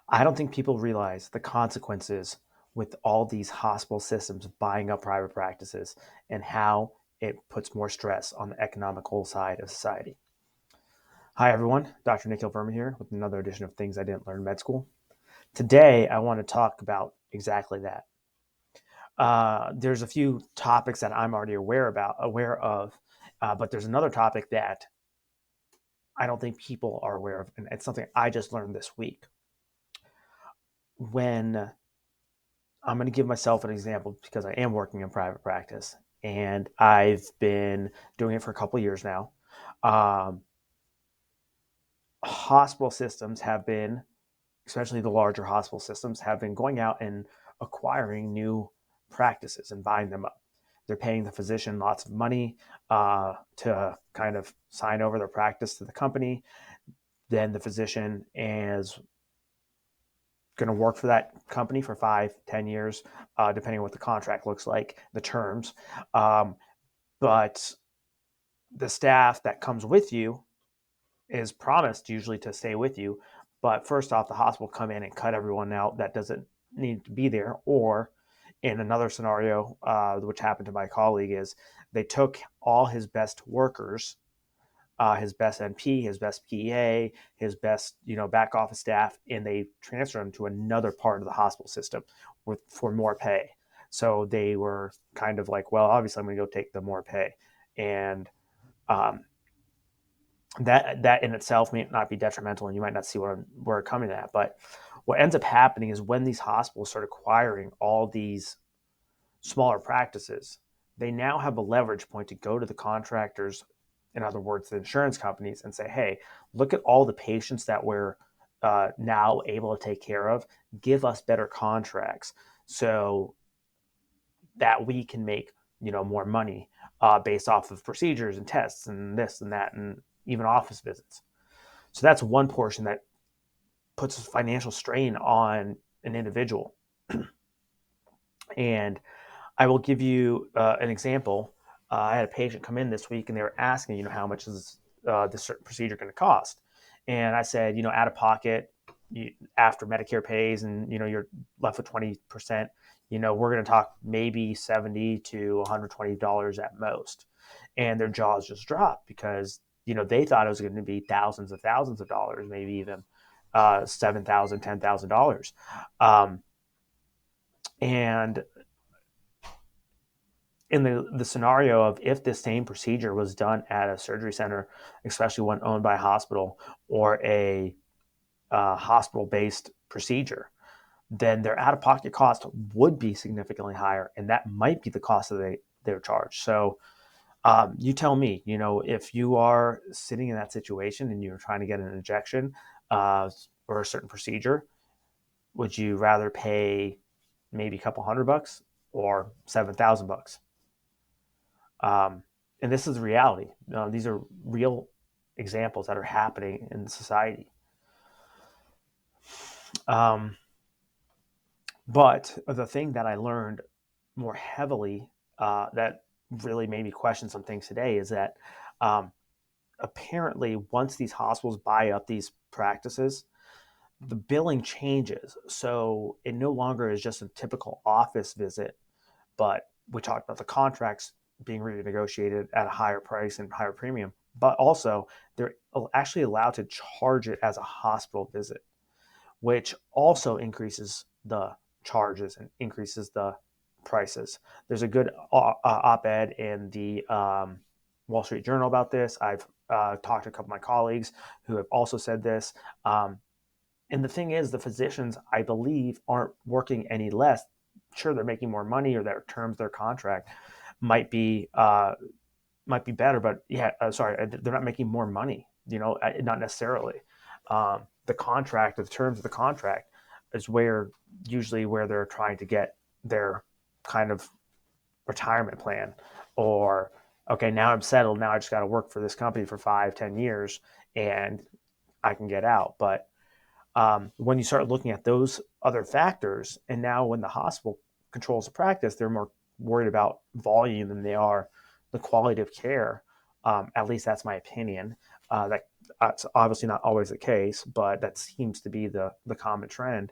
I don't think people realize the consequences with all these hospital systems buying up private practices and how it puts more stress on the economical side of society. Hi, everyone. Dr. Nikhil Verma here with another edition of Things I Didn't Learn in Med School. Today, I want to talk about exactly that. There's a few topics that I'm already aware of, but there's another topic that I don't think people are aware of, and it's something I just learned this week. When I'm going to give myself an example because I am working in private practice and I've been doing it for a couple of years now. Um, Hospital systems have been, especially the larger hospital systems, have been going out and acquiring new practices and buying them up. They're paying the physician lots of money to kind of sign over their practice to the company. Then the physician is going to work for that company for 5, 10 years, depending on what the contract looks like, the terms. Um, but the staff that comes with you is promised usually to stay with you. But first off, the hospital come in and cut everyone out that doesn't need to be there. Or in another scenario, which happened to my colleague, is they took all his best workers, his best NP, his best PA, his best back office staff, and they transferred them to another part of the hospital system for more pay. So they were kind of like, well, obviously I'm going to go take the more pay, and um, that in itself may not be detrimental, and you might not see where we're coming at. But what ends up happening is when these hospitals start acquiring all these smaller practices, they now have a leverage point to go to the contractors, in other words, the insurance companies, and say, hey, look at all the patients that we're now able to take care of. Give us better contracts so that we can make more money based off of procedures and tests and this and that and even office visits. So that's one portion that puts financial strain on an individual. And I will give you an example. I had a patient come in this week, and they were asking, how much is this procedure going to cost? And I said, out of pocket, after Medicare pays, and you're left with 20%. We're going to talk maybe $70 to $120 at most. And their jaws just dropped because they thought it was going to be thousands of dollars, maybe even $7,000, $10,000. And in the scenario of if this same procedure was done at a surgery center, especially one owned by a hospital or a hospital-based procedure, then their out-of-pocket cost would be significantly higher, and that might be the cost of their charge. So you tell me, if you are sitting in that situation and you're trying to get an injection or a certain procedure, would you rather pay maybe a couple $100 or $7,000? And this is reality. These are real examples that are happening in society. Um, but the thing that I learned more heavily that really made me question some things today is that um, apparently once these hospitals buy up these practices, the billing changes. So it no longer is just a typical office visit, but we talked about the contracts being renegotiated at a higher price and higher premium, but also they're actually allowed to charge it as a hospital visit, which also increases the charges and increases the prices. There's a good op-ed in the Wall Street Journal about this. I've talked to a couple of my colleagues who have also said this. And the thing is, the physicians, I believe, aren't working any less. Sure, they're making more money, or their terms, their contract might be better, but yeah, sorry, they're not making more money. Not necessarily. The contract, the terms of the contract, is where usually where they're trying to get their kind of retirement plan, or okay, now I'm settled. Now I just got to work for this company for 5, 10 years, and I can get out. But when you start looking at those other factors, and now when the hospital controls the practice, they're more worried about volume than they are the quality of care. At least that's my opinion. That It's obviously not always the case, but that seems to be the common trend.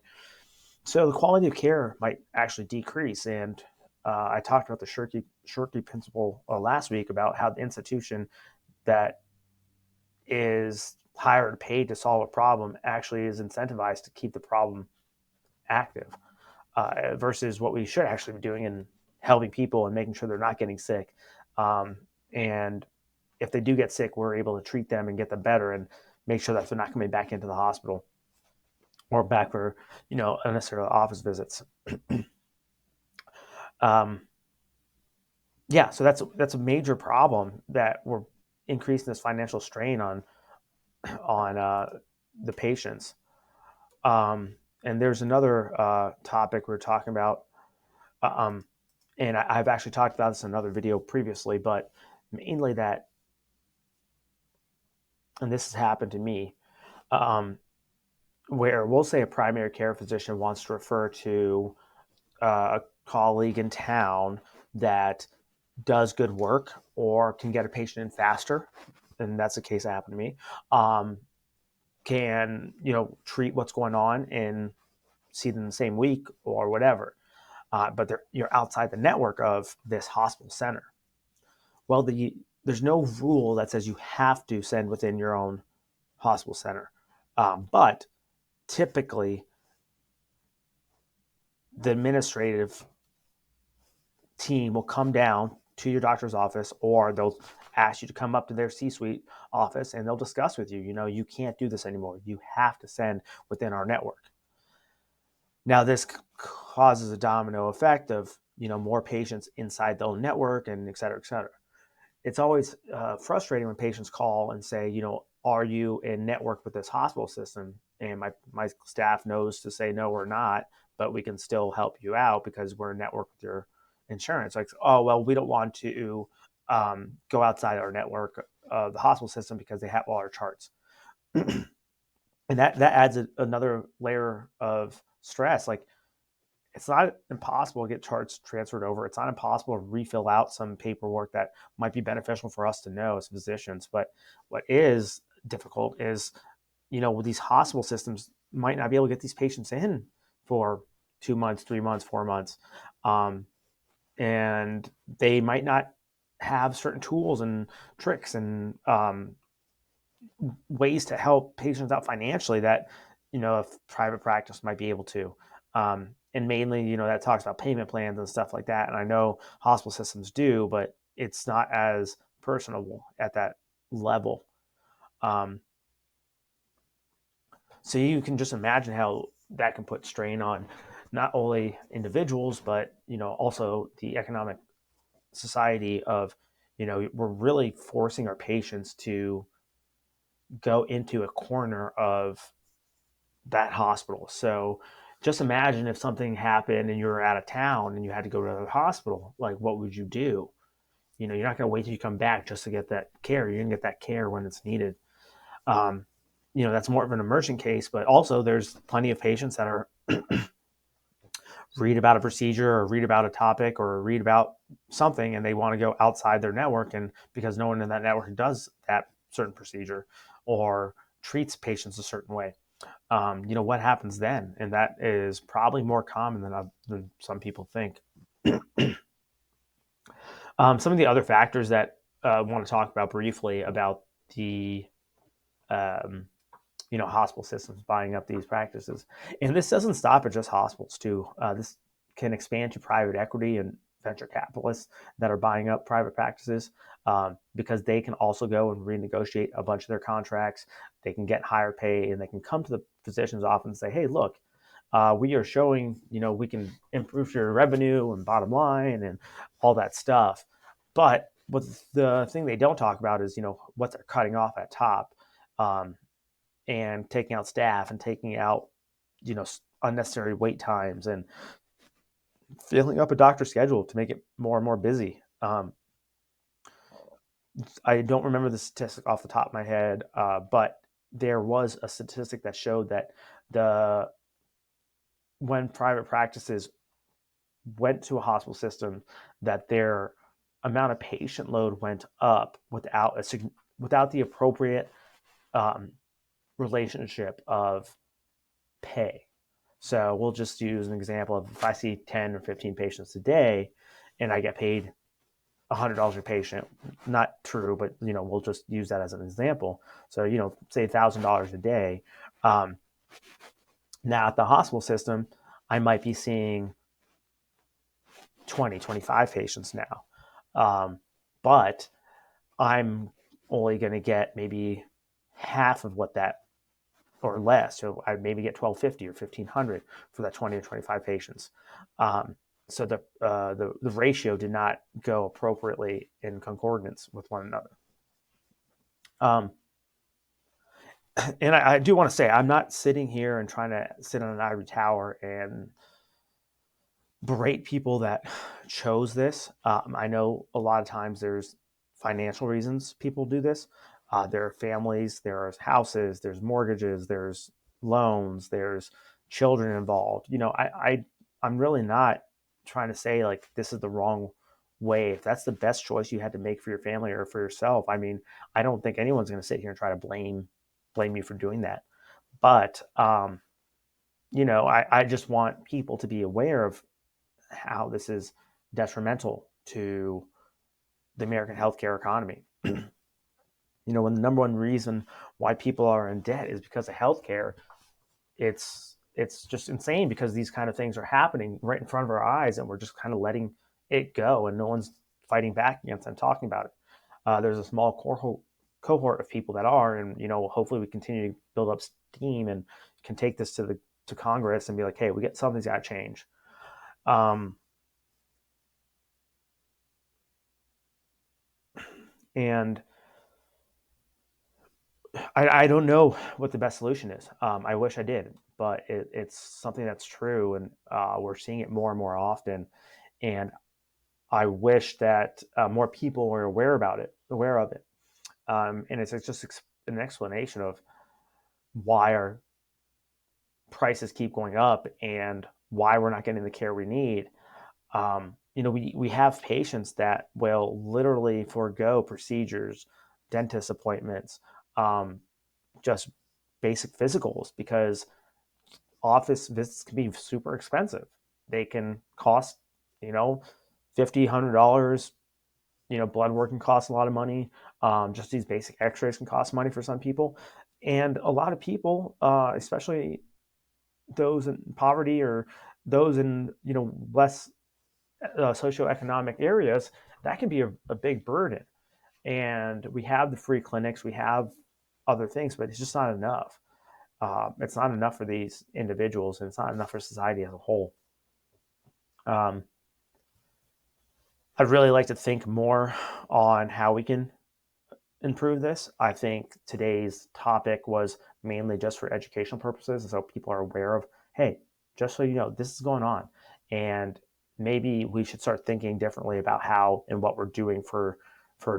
So the quality of care might actually decrease. And I talked about the Shirky principle last week about how the institution that is hired or paid to solve a problem actually is incentivized to keep the problem active, versus what we should actually be doing in helping people and making sure they're not getting sick. And if they do get sick, we're able to treat them and get them better and make sure that they're not coming back into the hospital or back for, unnecessary office visits. um, yeah, so that's a major problem that we're increasing this financial strain on the patients. And there's another topic we're talking about, um, and I've actually talked about this in another video previously, but mainly that, and this has happened to me, um, where we'll say a primary care physician wants to refer to a colleague in town that does good work or can get a patient in faster, and that's the case that happened to me. Can treat what's going on and see them the same week or whatever, but you're outside the network of this hospital center. Well, there's no rule that says you have to send within your own hospital center, but typically the administrative team will come down to your doctor's office, or they'll ask you to come up to their C-suite office and they'll discuss with you, you can't do this anymore. You have to send within our network. Now, this causes a domino effect of, more patients inside the own network and et cetera, et cetera. It's always frustrating when patients call and say, are you in network with this hospital system? And my staff knows to say, no, we're not, but we can still help you out because we're in network with your insurance. Like, oh, well, we don't want to go outside our network of the hospital system because they have all our charts. And that adds another layer of stress. Like, it's not impossible to get charts transferred over. It's not impossible to refill out some paperwork that might be beneficial for us to know as physicians. But what is difficult is, these hospital systems might not be able to get these patients in for 2 months, 3 months, 4 months. And they might not have certain tools and tricks and ways to help patients out financially that, a private practice might be able to. And mainly, that talks about payment plans and stuff like that. And I know hospital systems do, but it's not as personable at that level. Um, so you can just imagine how that can put strain on not only individuals, but, also the economic society of, we're really forcing our patients to go into a corner of that hospital. So just imagine if something happened and you were out of town and you had to go to the hospital, like what would you do? You're not going to wait till you come back just to get that care. You're going to get that care when it's needed. Um, that's more of an emergent case, but also there's plenty of patients that are read about a procedure or read about a topic or read about something and they want to go outside their network, and because no one in that network does that certain procedure or treats patients a certain way, what happens then? And that is probably more common than some people think. Some of the other factors that I want to talk about briefly about the um, hospital systems buying up these practices, and this doesn't stop at just hospitals too. This can expand to private equity and venture capitalists that are buying up private practices, because they can also go and renegotiate a bunch of their contracts. They can get higher pay, and they can come to the physician's office and say, hey, look, we are showing, we can improve your revenue and bottom line and all that stuff. But what the thing they don't talk about is, what they're cutting off at top, and taking out staff and taking out, unnecessary wait times and filling up a doctor's schedule to make it more and more busy. I don't remember the statistic off the top of my head, but there was a statistic that showed that the when private practices went to a hospital system, that their amount of patient load went up without the appropriate um, relationship of pay. So we'll just use an example of if I see 10 or 15 patients a day and I get paid $100 a patient, not true, but we'll just use that as an example. So say $1,000 a day. Um, Now at the hospital system, I might be seeing 20, 25 patients now, but I'm only going to get maybe half of what that or less. So I maybe get 1250 or 1500 for that 20 or 25 patients. So the ratio did not go appropriately in concordance with one another. Um, and I do want to say I'm not sitting here and trying to sit on an ivory tower and berate people that chose this. I know a lot of times there's financial reasons people do this. There are families, there's houses, there's mortgages, there's loans, there's children involved. I'm really not trying to say like this is the wrong way. If that's the best choice you had to make for your family or for yourself, I mean, I don't think anyone's going to sit here and try to blame you for doing that. But I just want people to be aware of how this is detrimental to the American healthcare economy. When the number one reason why people are in debt is because of healthcare, it's just insane because these kind of things are happening right in front of our eyes, and we're just kind of letting it go, and no one's fighting back against and talking about it. There's a small cohort of people that are, and hopefully we continue to build up steam and can take this to Congress and be like, hey, we get something's got to change. And I don't know what the best solution is. I wish I did, but it's something that's true, and we're seeing it more and more often. And I wish that more people were aware of it. And it's just an explanation of why our prices keep going up and why we're not getting the care we need. We have patients that will literally forego procedures, dentist appointments, um, just basic physicals because office visits can be super expensive. They can cost, $50, $100. Blood work can cost a lot of money. Just these basic X-rays can cost money for some people, and a lot of people, especially those in poverty or those in less socioeconomic areas, that can be a big burden. And we have the free clinics, we have other things, but it's just not enough. It's not enough for these individuals, and it's not enough for society as a whole. Um, I'd really like to think more on how we can improve this. I think today's topic was mainly just for educational purposes, so people are aware of, hey, just so you know, this is going on, and maybe we should start thinking differently about how and what we're doing for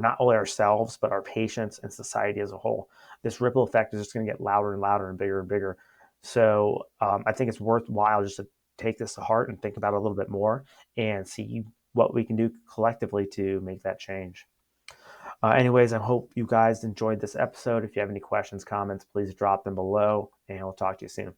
not only ourselves but our patients and society as a whole. This ripple effect is just going to get louder and louder and bigger and bigger. So I think it's worthwhile just to take this to heart and think about it a little bit more and see what we can do collectively to make that change. Anyways, I hope you guys enjoyed this episode. If you have any questions, comments, please drop them below, and we'll talk to you soon.